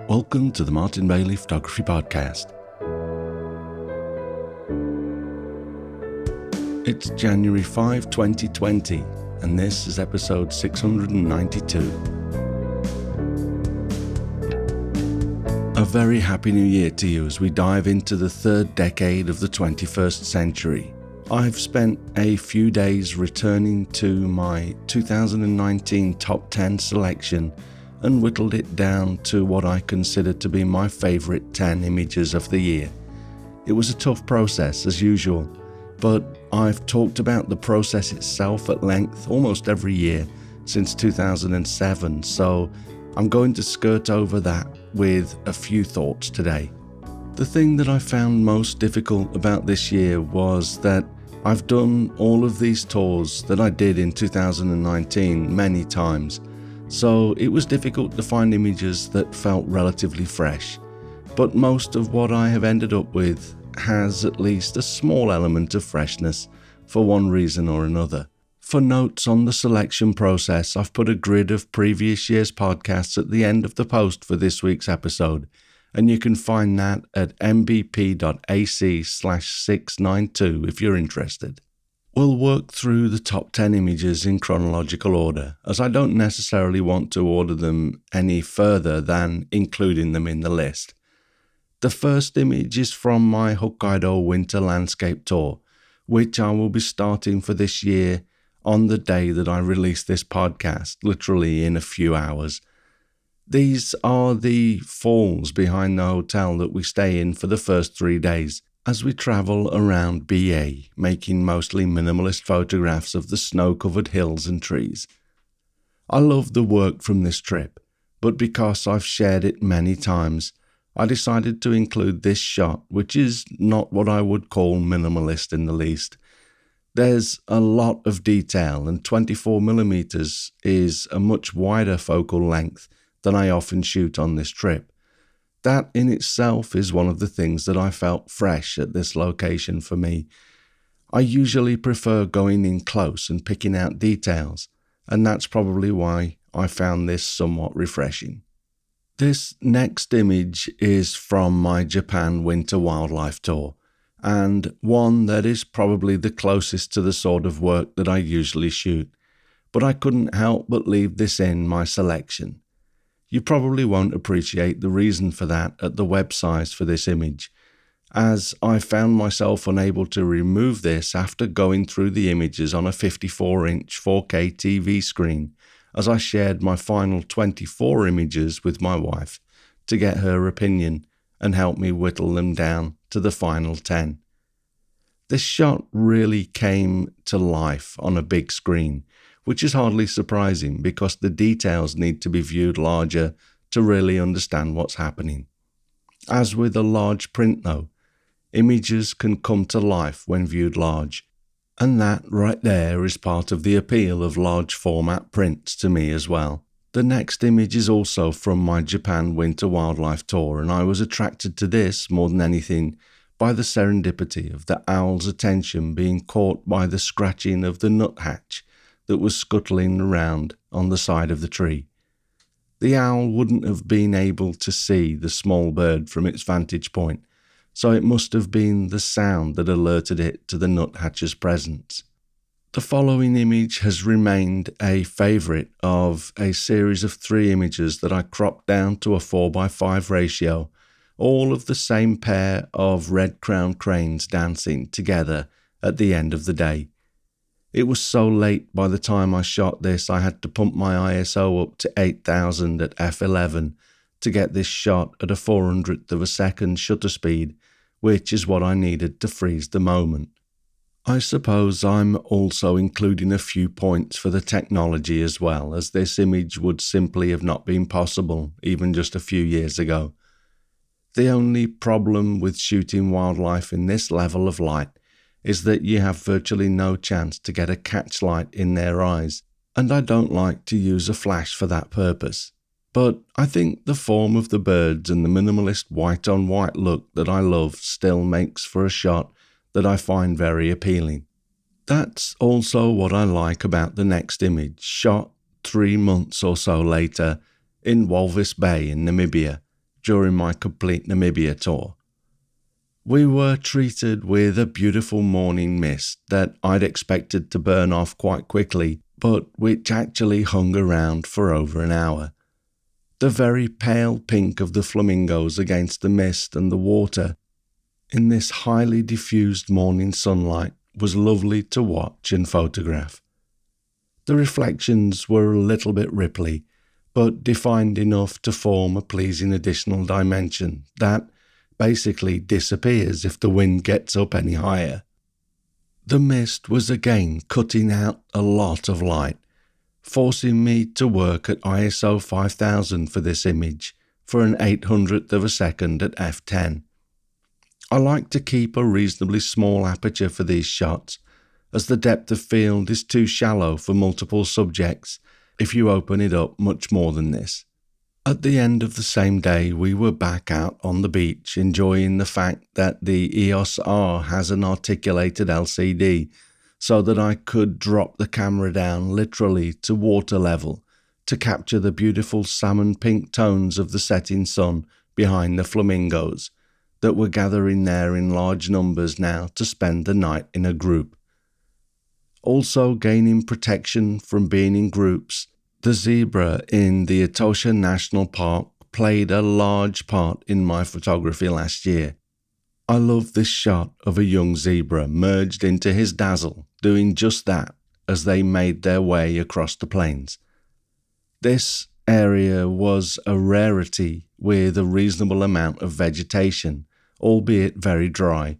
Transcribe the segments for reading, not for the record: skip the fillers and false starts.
Welcome to the Martin Bailey Photography Podcast. It's January 5, 2020, and this is episode 692. A very happy new year to you as we dive into the third decade of the 21st century. I've spent a few days returning to my 2019 top 10 selection and whittled it down to what I consider to be my favourite 10 images of the year. It was a tough process as usual, but I've talked about the process itself at length almost every year since 2007, so I'm going to skirt over that with a few thoughts today. The thing that I found most difficult about this year was that I've done all of these tours that I did in 2019 many times, so it was difficult to find images that felt relatively fresh. But most of what I have ended up with has at least a small element of freshness for one reason or another. For notes on the selection process, I've put a grid of previous year's podcasts at the end of the post for this week's episode, and you can find that at mbp.ac/692 if you're interested. We'll work through the top 10 images in chronological order, as I don't necessarily want to order them any further than including them in the list. The first image is from my Hokkaido winter landscape tour, which I will be starting for this year on the day that I release this podcast, literally in a few hours. These are the falls behind the hotel that we stay in for the first 3 days as we travel around BA, making mostly minimalist photographs of the snow-covered hills and trees. I love the work from this trip, but because I've shared it many times, I decided to include this shot, which is not what I would call minimalist in the least. There's a lot of detail, and 24mm is a much wider focal length than I often shoot on this trip. That in itself is one of the things that I felt fresh at this location for me. I usually prefer going in close and picking out details, and that's probably why I found this somewhat refreshing. This next image is from my Japan winter wildlife tour, and one that is probably the closest to the sort of work that I usually shoot, but I couldn't help but leave this in my selection. You probably won't appreciate the reason for that at the web size for this image, as I found myself unable to remove this after going through the images on a 54-inch 4K TV screen as I shared my final 24 images with my wife to get her opinion and help me whittle them down to the final 10. This shot really came to life on a big screen, which is hardly surprising because the details need to be viewed larger to really understand what's happening. As with a large print though, images can come to life when viewed large, and that right there is part of the appeal of large format prints to me as well. The next image is also from my Japan winter wildlife tour, and I was attracted to this more than anything by the serendipity of the owl's attention being caught by the scratching of the nuthatch that was scuttling around on the side of the tree. The owl wouldn't have been able to see the small bird from its vantage point, so it must have been the sound that alerted it to the nuthatch's presence. The following image has remained a favourite of a series of 3 images that I cropped down to a 4:5 ratio, all of the same pair of red-crowned cranes dancing together at the end of the day. It was so late by the time I shot this, I had to pump my ISO up to 8000 at f11 to get this shot at a 400th of a second shutter speed, which is what I needed to freeze the moment. I suppose I'm also including a few points for the technology as well, as this image would simply have not been possible even just a few years ago. The only problem with shooting wildlife in this level of light is that you have virtually no chance to get a catch light in their eyes, and I don't like to use a flash for that purpose. But I think the form of the birds and the minimalist white-on-white look that I love still makes for a shot that I find very appealing. That's also what I like about the next image, shot 3 months or so later in Walvis Bay in Namibia, during my complete Namibia tour. We were treated with a beautiful morning mist that I'd expected to burn off quite quickly, but which actually hung around for over an hour. The very pale pink of the flamingos against the mist and the water in this highly diffused morning sunlight was lovely to watch and photograph. The reflections were a little bit ripply, but defined enough to form a pleasing additional dimension that basically disappears if the wind gets up any higher. The mist was again cutting out a lot of light, forcing me to work at ISO 5000 for this image for an 800th of a second at f10. I like to keep a reasonably small aperture for these shots, as the depth of field is too shallow for multiple subjects if you open it up much more than this. At the end of the same day, we were back out on the beach enjoying the fact that the EOS R has an articulated LCD so that I could drop the camera down literally to water level to capture the beautiful salmon pink tones of the setting sun behind the flamingos that were gathering there in large numbers now to spend the night in a group. Also gaining protection from being in groups, the zebra in the Etosha National Park played a large part in my photography last year. I love this shot of a young zebra merged into his dazzle, doing just that as they made their way across the plains. This area was a rarity with a reasonable amount of vegetation, albeit very dry.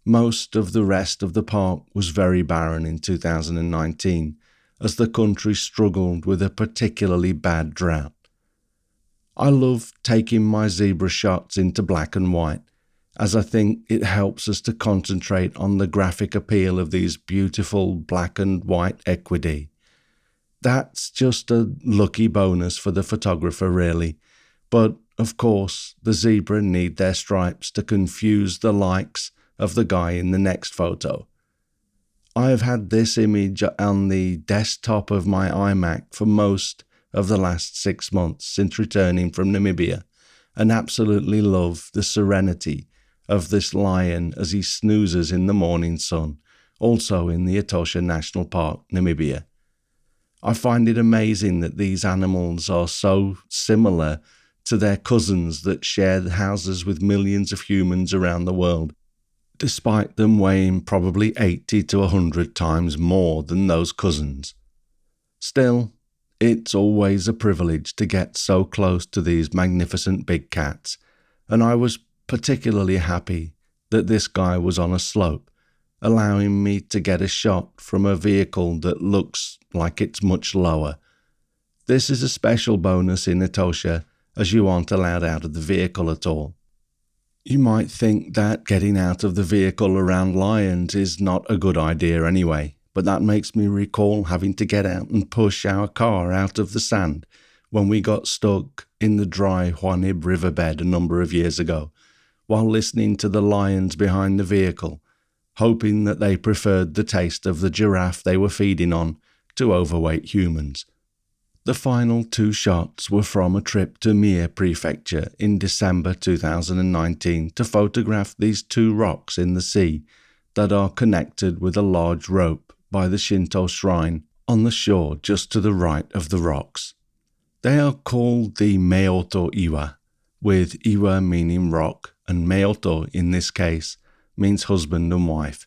Most of the rest of the park was very barren in 2019, as the country struggled with a particularly bad drought. I love taking my zebra shots into black and white, as I think it helps us to concentrate on the graphic appeal of these beautiful black and white equidae. That's just a lucky bonus for the photographer, really, but of course the zebra need their stripes to confuse the likes of the guy in the next photo. I have had this image on the desktop of my iMac for most of the last 6 months since returning from Namibia, and absolutely love the serenity of this lion as he snoozes in the morning sun, also in the Etosha National Park, Namibia. I find it amazing that these animals are so similar to their cousins that share the houses with millions of humans around the world, despite them weighing probably 80 to 100 times more than those cousins. Still, it's always a privilege to get so close to these magnificent big cats, and I was particularly happy that this guy was on a slope, allowing me to get a shot from a vehicle that looks like it's much lower. This is a special bonus in Etosha, as you aren't allowed out of the vehicle at all. You might think that getting out of the vehicle around lions is not a good idea anyway, but that makes me recall having to get out and push our car out of the sand when we got stuck in the dry Huanib riverbed a number of years ago, while listening to the lions behind the vehicle, hoping that they preferred the taste of the giraffe they were feeding on to overweight humans. The final 2 shots were from a trip to Mie Prefecture in December 2019 to photograph these 2 rocks in the sea that are connected with a large rope by the Shinto shrine on the shore just to the right of the rocks. They are called the Meoto Iwa, with Iwa meaning rock and Meoto in this case means husband and wife.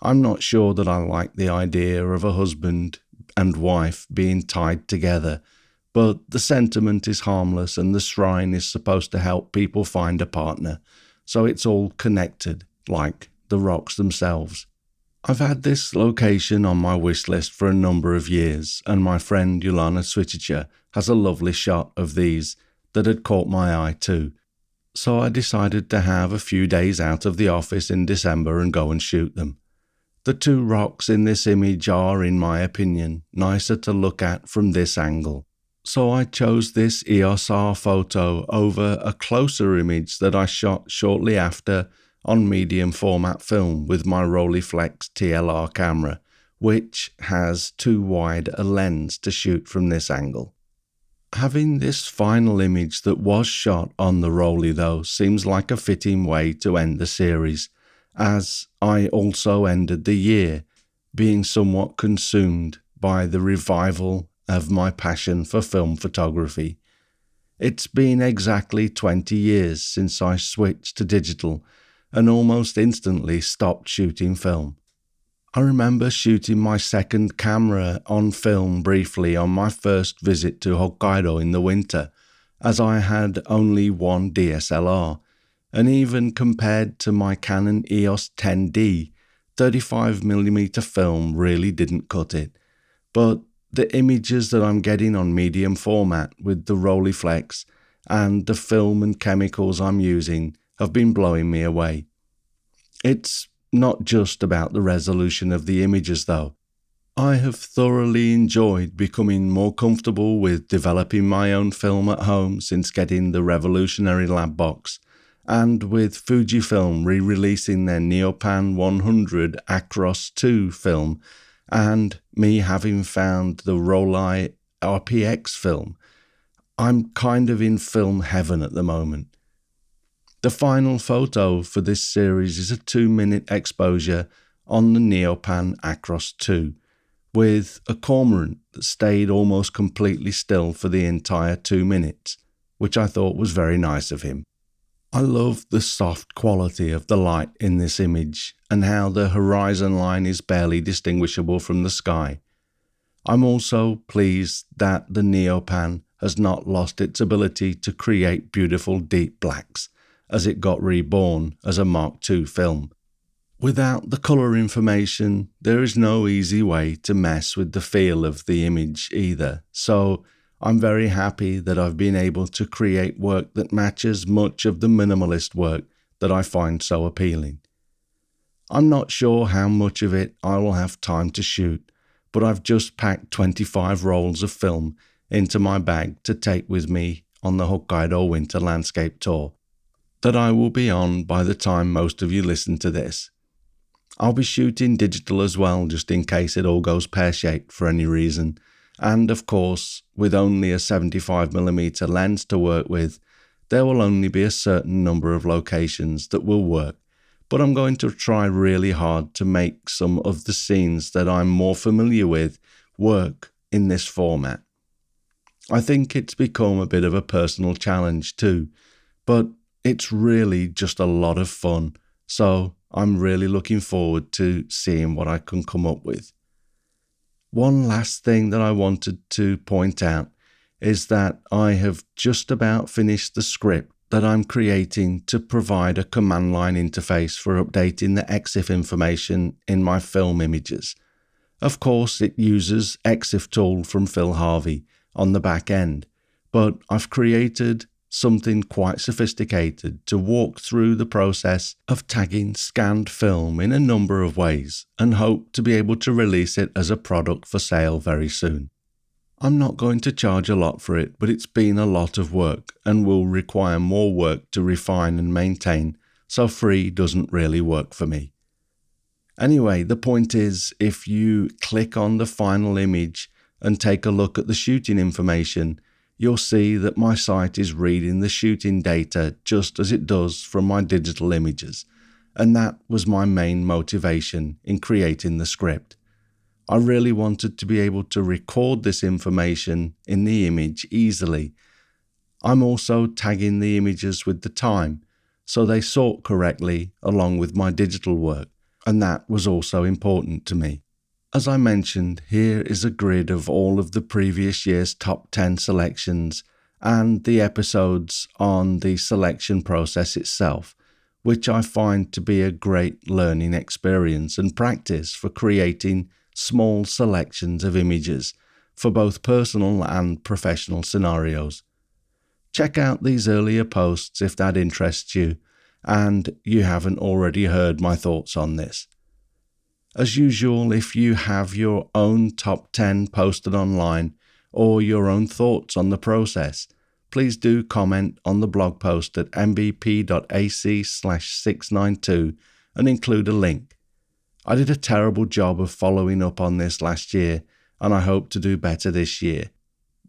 I'm not sure that I like the idea of a husband and wife being tied together, but the sentiment is harmless and the shrine is supposed to help people find a partner, so it's all connected, like the rocks themselves. I've had this location on my wish list for a number of years, and my friend Yolana Switica has a lovely shot of these that had caught my eye too, so I decided to have a few days out of the office in December and go and shoot them. The 2 rocks in this image are, in my opinion, nicer to look at from this angle, so I chose this EOS R photo over a closer image that I shot shortly after on medium format film with my Rolleiflex TLR camera, which has too wide a lens to shoot from this angle. Having this final image that was shot on the Rolly though seems like a fitting way to end the series, as I also ended the year being somewhat consumed by the revival of my passion for film photography. It's been exactly 20 years since I switched to digital and almost instantly stopped shooting film. I remember shooting my second camera on film briefly on my first visit to Hokkaido in the winter, as I had only one DSLR, and even compared to my Canon EOS 10D, 35mm film really didn't cut it. But the images that I'm getting on medium format with the Rolleiflex and the film and chemicals I'm using have been blowing me away. It's not just about the resolution of the images though. I have thoroughly enjoyed becoming more comfortable with developing my own film at home since getting the revolutionary lab box, and with Fujifilm re-releasing their Neopan 100 Acros 2 film, and me having found the Rollei RPX film. I'm kind of in film heaven at the moment. The final photo for this series is a 2-minute exposure on the Neopan Acros 2, with a cormorant that stayed almost completely still for the entire 2 minutes, which I thought was very nice of him. I love the soft quality of the light in this image and how the horizon line is barely distinguishable from the sky. I'm also pleased that the Neopan has not lost its ability to create beautiful deep blacks, as it got reborn as a Mark II film. Without the colour information, there is no easy way to mess with the feel of the image either, so I'm very happy that I've been able to create work that matches much of the minimalist work that I find so appealing. I'm not sure how much of it I will have time to shoot, but I've just packed 25 rolls of film into my bag to take with me on the Hokkaido Winter Landscape Tour that I will be on by the time most of you listen to this. I'll be shooting digital as well, just in case it all goes pear-shaped for any reason, and of course, with only a 75mm lens to work with, there will only be a certain number of locations that will work, but I'm going to try really hard to make some of the scenes that I'm more familiar with work in this format. I think it's become a bit of a personal challenge too, but it's really just a lot of fun, so I'm really looking forward to seeing what I can come up with. One last thing that I wanted to point out is that I have just about finished the script that I'm creating to provide a command line interface for updating the EXIF information in my film images. Of course, it uses EXIF tool from Phil Harvey on the back end, but I've created something quite sophisticated to walk through the process of tagging scanned film in a number of ways and hope to be able to release it as a product for sale very soon. I'm not going to charge a lot for it, but it's been a lot of work and will require more work to refine and maintain, so free doesn't really work for me. Anyway, the point is, if you click on the final image and take a look at the shooting information, you'll see that my site is reading the shooting data just as it does from my digital images, and that was my main motivation in creating the script. I really wanted to be able to record this information in the image easily. I'm also tagging the images with the time, so they sort correctly along with my digital work, and that was also important to me. As I mentioned, here is a grid of all of the previous year's top 10 selections and the episodes on the selection process itself, which I find to be a great learning experience and practice for creating small selections of images for both personal and professional scenarios. Check out these earlier posts if that interests you and you haven't already heard my thoughts on this. As usual, if you have your own top 10 posted online or your own thoughts on the process, please do comment on the blog post at mbp.ac/692 and include a link. I did a terrible job of following up on this last year, and I hope to do better this year.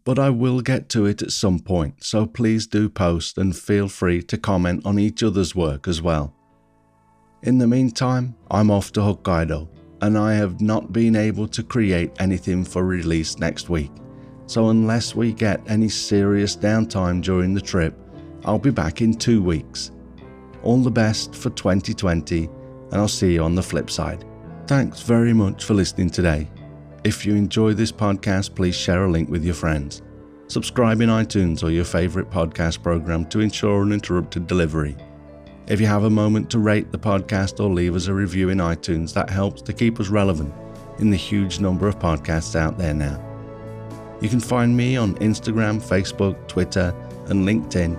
but I will get to it at some point, so please do post and feel free to comment on each other's work as well. In the meantime, I'm off to Hokkaido, and I have not been able to create anything for release next week, so unless we get any serious downtime during the trip, I'll be back in 2 weeks. All the best for 2020, and I'll see you on the flip side. Thanks very much for listening today. If you enjoy this podcast, please share a link with your friends. Subscribe in iTunes or your favorite podcast program to ensure uninterrupted delivery. If you have a moment to rate the podcast or leave us a review in iTunes, that helps to keep us relevant in the huge number of podcasts out there now. You can find me on Instagram, Facebook, Twitter, and LinkedIn,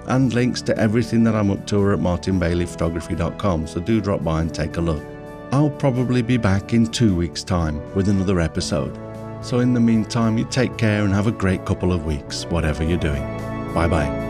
and links to everything that I'm up to are at martinbaileyphotography.com, so do drop by and take a look. I'll probably be back in 2 weeks' time with another episode. So in the meantime, you take care and have a great couple of weeks, whatever you're doing. Bye-bye.